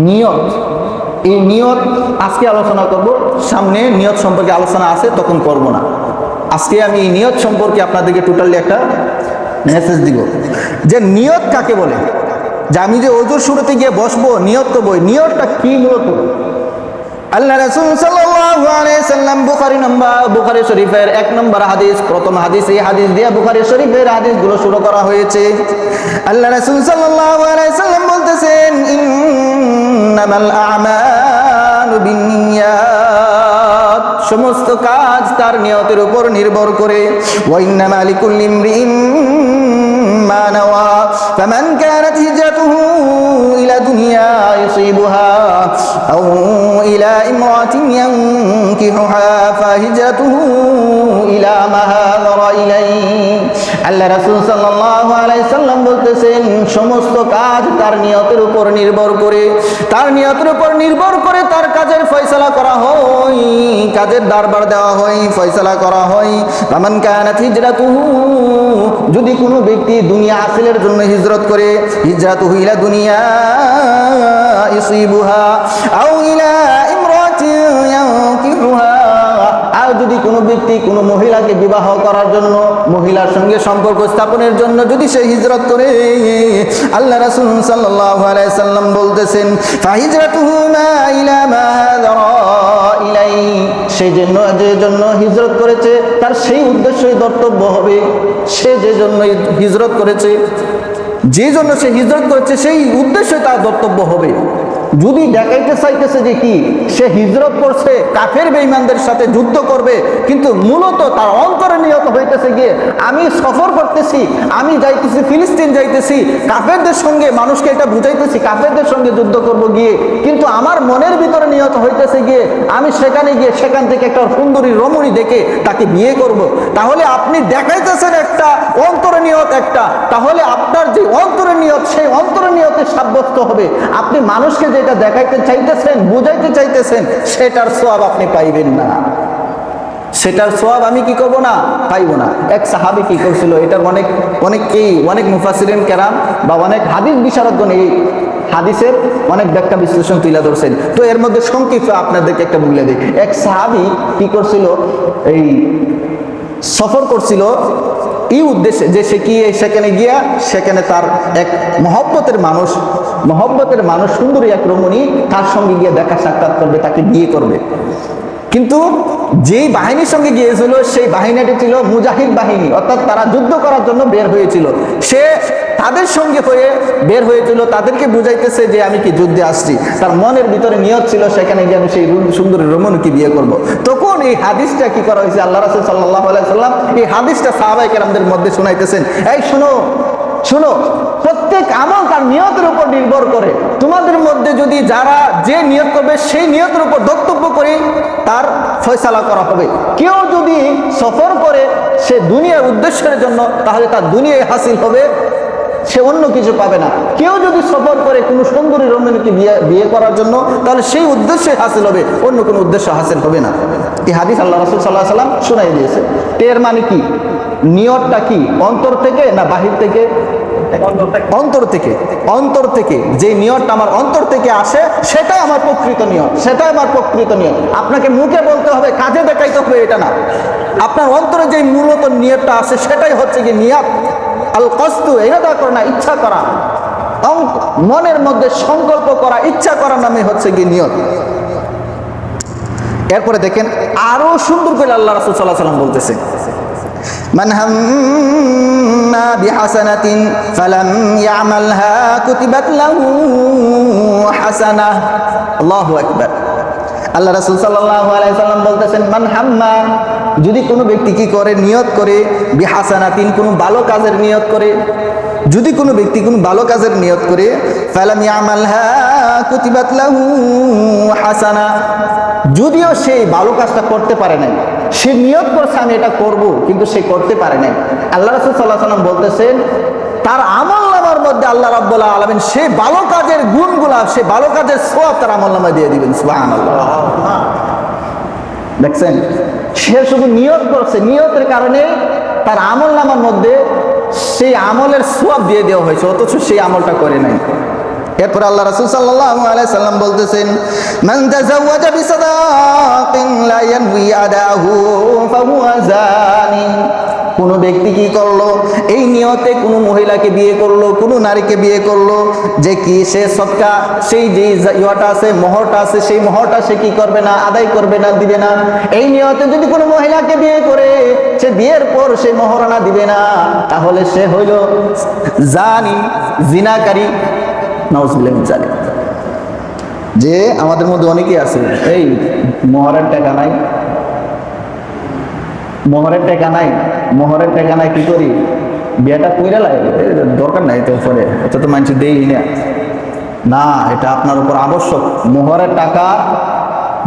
নিয়ত, এই নিয়ত আজকে আলোচনা করব, সামনে নিয়ত সম্পর্কে আলোচনা আছে, তখন করব না। আজকে আমি এই নিয়ত সম্পর্কে আপনাদেরকে টোটালি একটা মেসেজ দিব যে নিয়ত কাকে বলে। যে আমি যে ওজুর শুরুতে গিয়ে বসবো, নিয়ত তো বই, নিয়তটা কি মূলত? আল্লাহ রাসূল সাল্লাল্লাহু আলাইহি সাল্লাম বুখারী শরীফের 1 নম্বর হাদিস, প্রথম হাদিস, এই হাদিস দিয়ে বুখারী শরীফের হাদিসগুলো শুরু করা হয়েছে। আল্লাহ রাসূল সাল্লাল্লাহু আলাইহি সাল্লাম বলতেছেন, ইন্নামাল আ'মালু বিন্নিয়াত, সমস্ত কাজ তার নিয়তের উপর নির্ভর করে। ওয়া ইন্নামা লিকুল্লি ইমরিইন মা নাওয়া, ফামান কানাত হিজরাতুহু ইলা দুনিয়া ইউসিবুহা আও ইলা ইমরাতিন ইয়ানকিহুহা ফাহিজরাতুহু ইলা মা হাজারা ইলাইহি। আল্লাহ রাসূল সাল্লাল্লাহু আলাইহি সাল্লাম বলতেছেন, সমস্ত কাজ তার নিয়তের উপর নির্ভর করে, তার নিয়তের উপর নির্ভর করে তার কাজের ফয়সালা করা হয়, কাজের দরবার দেওয়া হয়, ফয়সালা করা হয়। ফামান কানাত হিজরাতুহু, যদি কোনো ব্যক্তি দুনিয়া হাসিলের জন্য হিজরত করে, হিজরাতুহু ইলা দুনিয়া ইউসিবুহা আও ইলা ইমরাতিন ইয়ানকিহুহা, আর যদি কোনো ব্যক্তি কোনো মহিলাকে বিবাহ করার জন্য, মহিলার সঙ্গে সম্পর্ক স্থাপনের জন্য যদি সে হিজরত করে, আল্লাহ রাসূল সাল্লাল্লাহু আলাইহি সাল্লাম বলতেছেন, ফাহিজরাতুহু মা ইলা মা হাজারা ইলাইহি, সেই জন্য যে জন্য হিজরত করেছে তার সেই উদ্দেশ্যই ধর্তব্য হবে। সে যে জন্য হিজরত করেছে, যে জন্য সে হিজরত করেছে, সেই উদ্দেশ্যই তার ধর্তব্য হবে। যদি দেখাইতে চাইতেছে যে কি সে হিজরত করছে, কাফের বেঈমানদের সাথে যুদ্ধ করবে, কিন্তু মূলত তার অন্তরে নিয়ত হইতেছে গিয়ে আমি সফর করতেছি, আমি যাইতেছি ফিলিস্তিন যাইতেছি, কাফেরদের সঙ্গে মানুষকে এটা বুঝাইতেছি কাফেরদের সঙ্গে যুদ্ধ করব গিয়ে, কিন্তু আমার মনের ভিতরে নিয়ত হইতেছে গিয়ে আমি সেখানে গিয়ে সেখান থেকে একটা সুন্দরী রমণী দেখে তাকে বিয়ে করব। তাহলে আপনি দেখাইতেছেন একটা, অন্তরে নিয়ত একটা, তাহলে আপনার যে অন্তরে নিয়ত, সেই অন্তরে নিয়তে সাব্যস্ত হবে আপনি মানুষকে যেটা দেখাইতে চাইতেছেন, বুঝাইতে চাইতেছেন, সেটার সওয়াব আপনি পাইবেন না। সেটার সওয়াব আমি কি করব না, পাইব না। এক সাহাবী কি করছিল, এটার অনেক মুফাসসিরিন কেরাম বা অনেক হাদিস বিশারদগণ এই হাদিসের অনেক ব্যাখ্যা বিশ্লেষণ তুলে ধরছেন। তো এর মধ্যে সংক্ষিপ্ত আপনাদেরকে একটা বলে দিই। এক সাহাবী কি করছিল, এই সফর করছিল এই উদ্দেশ্যে যে সে কি সেখানে গিয়া সেখানে তার এক মহব্বতের মানুষ সুন্দরী এক রমণী, তার সঙ্গে গিয়ে দেখা সাক্ষাৎ করবে, তাকে বিয়ে করবে। কিন্তু যেই বাহিনীর সঙ্গে গিয়েছিল সেই বাহিনীটি ছিল মুজাহিদ বাহিনী, অর্থাৎ তারা যুদ্ধ করার জন্য বের হয়েছিল। সে তাদের সঙ্গে হয়ে বের হয়েছিল, তাদেরকে বুঝাইতেছে যে আমি কি যুদ্ধে আসছি। তার মনের ভিতরে নিয়ত ছিল সেখানে গিয়ে আমি সেই সুন্দরী রমণীকে বিয়ে করব। তখন এই হাদিসটা কি করা হয়েছে, আল্লাহ রাসূল সাল্লাল্লাহু আলাইহি সাল্লাম এই হাদিসটা সাহাবায়ে কেরামদের মধ্যে শোনাইতেছেন। এই শোনো, প্রত্যেক আমল তার নিয়তের উপর নির্ভর করে। তোমাদের মধ্যে যদি যারা যে নিয়ত করবে সেই নিয়তের উপর বক্তব্য করে তার ফয়সালা করা হবে। কেউ যদি সফর করে সে দুনিয়ার উদ্দেশ্যের জন্য, তাহলে তার দুনিয়ায় হাসিল হবে, সে অন্য কিছু পাবে না। কেউ যদি সফর করে কোনো সুন্দরী রমণীকে বিয়ে করার জন্য, তাহলে সেই উদ্দেশ্যে হাসিল হবে, অন্য কোনো উদ্দেশ্য হাসিল হবে না। এই হাদিস আল্লাহ রাসূল সাল্লাল্লাহু আলাইহি সাল্লাম শোনাই দিয়েছে। এর মানে কি, নিয়তটা কি অন্তর থেকে না বাহির থেকে? অন্তর থেকে যে নিয়তটা আমার অন্তর থেকে আসে সেটাই আমার প্রকৃত নিয়ত। আপনাকে মুখে বলতে হবে, কাজে দেখাইতে হবে, এটা না। আপনার অন্তরে যে মূলত নিয়তটা আছে সেটাই হচ্ছে কি নিয়ত। আল কসদু, ইরাদা করা না, ইচ্ছা করা, মনের মধ্যে সংকল্প করা, ইচ্ছা করার নামে হচ্ছে কি নিয়ত। এরপরে দেখেন আরো সুন্দর করে আল্লাহ রাসূল সাল্লাল্লাহু আলাইহি সাল্লাম বলতেছে, মান হাম্মা বিহাসানাতিন ফালাম ইয়ামালহা কুতিবাত লাহু হাসানাহ। আল্লাহু আকবার। আল্লাহ রাসূল সাল্লাল্লাহু আলাইহি সাল্লাম বলতেছেন, মান হাম্মা, যদি কোনো ব্যক্তি কি করে, নিয়ত করে, বিহাসানাতিন, কোনো ভালো কাজের নিয়ত করে, যদি কোনো ব্যক্তি কোনো ভালো কাজের নিয়ত করে, ফালাম ইয়ামালহা কুতিবাত লাহু হাসানা, যদিও সেই ভালো কাজটা করতে পারে নাই, সে নিয়ত করছে আমি এটা করব, কিন্তু সে করতে পারে নাই, আল্লাহ রাসূল সাল্লাল্লাহু আলাইহি সাল্লাম বলতেছেন তার আমলনামার মধ্যে আল্লাহ রাব্বুল আলামিন সেই ভালো কাজের গুণগুলা, সেই ভালো কাজের সওয়াব তার আমলনামায় দিয়ে দিবেন। সুবহানাল্লাহ। দেখছেন, সে শুধু নিয়ত করছে, নিয়তের কারণে তার আমলনামার মধ্যে সেই আমলের সওয়াব দিয়ে দেওয়া হয়েছে, অথচ সেই আমলটা করে নাই। এরপর আল্লাহ রাসূল সাল্লাল্লাহু আলাইহি সাল্লাম বলতেছেন, মান তাযাওয়াজা বিসাদাকিন লা ইয়ানওয়ি আদাহু ফাহুয়া জানি। কোনো ব্যক্তি কি করলো, এই নিয়তে কোনো মহিলাকে বিয়ে করলো, কোনো নারীকে বিয়ে করলো, যে কি সে সদকা, সেই যে ইয়াটা আছে, মোহরটা আছে, সেই মোহরটা সে কি করবে না, আদায় করবে না, দিবে না। এই নিয়তে যদি কোনো মহিলাকে বিয়ে করে, সে বিয়ের পর সে মোহরানা দিবে না, তাহলে সে হইল জানি, জিনাকারী। নাউজুবিল্লাহ মিন যালিক। যে আমাদের মধ্যে অনেকেই আছে, এই মোহরের টাকা নাই, মোহরের টাকা নাই, মোহরের টাকা নাই, কি করি, বিয়েটা কইরা লাগে, দরকার নাই তো, পরে এটা তো মানুষ দেই না। না, এটা আপনার উপর আবশ্যক। মোহরের টাকা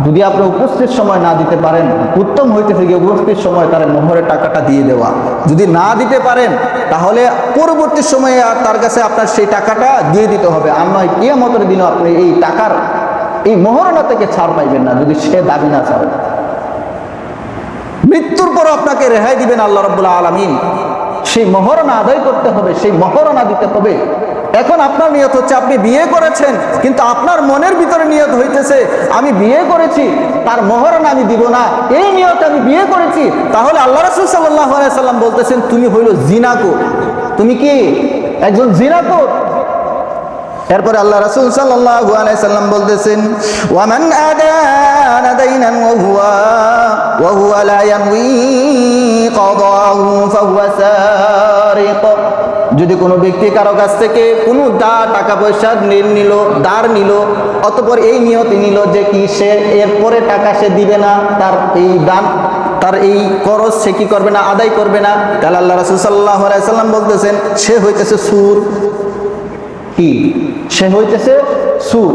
যদি আপনি উপস্থিত সময় না দিতে পারেন, উত্তম হইতেছে গিয়ে উপস্থিত সময় তার মোহরের টাকাটা দিয়ে দেওয়া। যদি না দিতে পারেন, তাহলে পরবর্তী সময়ে আর তার কাছে আপনার সেই টাকাটা দিয়ে দিতে হবে। আর নয় কিয়ামতের দিনও আপনি এই টাকার, এই মোহরানা থেকে ছাড় পাইবেন না যদি সে দাবি না ছাড়ে। মৃত্যুর পর আপনাকে রেহাই দিবেন আল্লাহ রাব্বুল আলামিন। সেই মহরণা আদায় করতে হবে, সেই মহরণা দিতে হবে। এখন আপনার নিয়ত হচ্ছে আপনি বিয়ে করেছেন, কিন্তু আপনার মনের ভিতরে নিয়ত হইতেছে আমি বিয়ে করেছি, তার মহরণা আমি দিব না, এই নিয়তে আমি বিয়ে করেছি। তাহলে আল্লাহ রাসূল সাল্লাল্লাহু আলাইহি সাল্লাম বলতেছেন তুমি হইল জিনাকুর, তুমি কি একজন জিনাকুর। এরপরে আল্লাহ রাসূল সাল্লাল্লাহু আলাইহি সাল্লাম বলতেছেন, ওয়ামান আদানা দাইনান ওয়া হুয়া লা ইয়ানওয়ি কাদাহু ফাহুয়া সারিক। যদি কোনো ব্যক্তি কারো কাছ থেকে কোনো টাকা পয়সা নিল, ধার নিল, অতঃপর এই নিয়তে নিল যে কি সে এরপরে টাকা সে দিবে না, তার এই দান, তার এই খরচ সে কি করবে না, আদায় করবে না, তাহলে আল্লাহ রাসূল সাল্লাল্লাহু আলাইহি সাল্লাম বলতেছেন সে হইতেছে সুর। কি? সে হইতেছে সুর।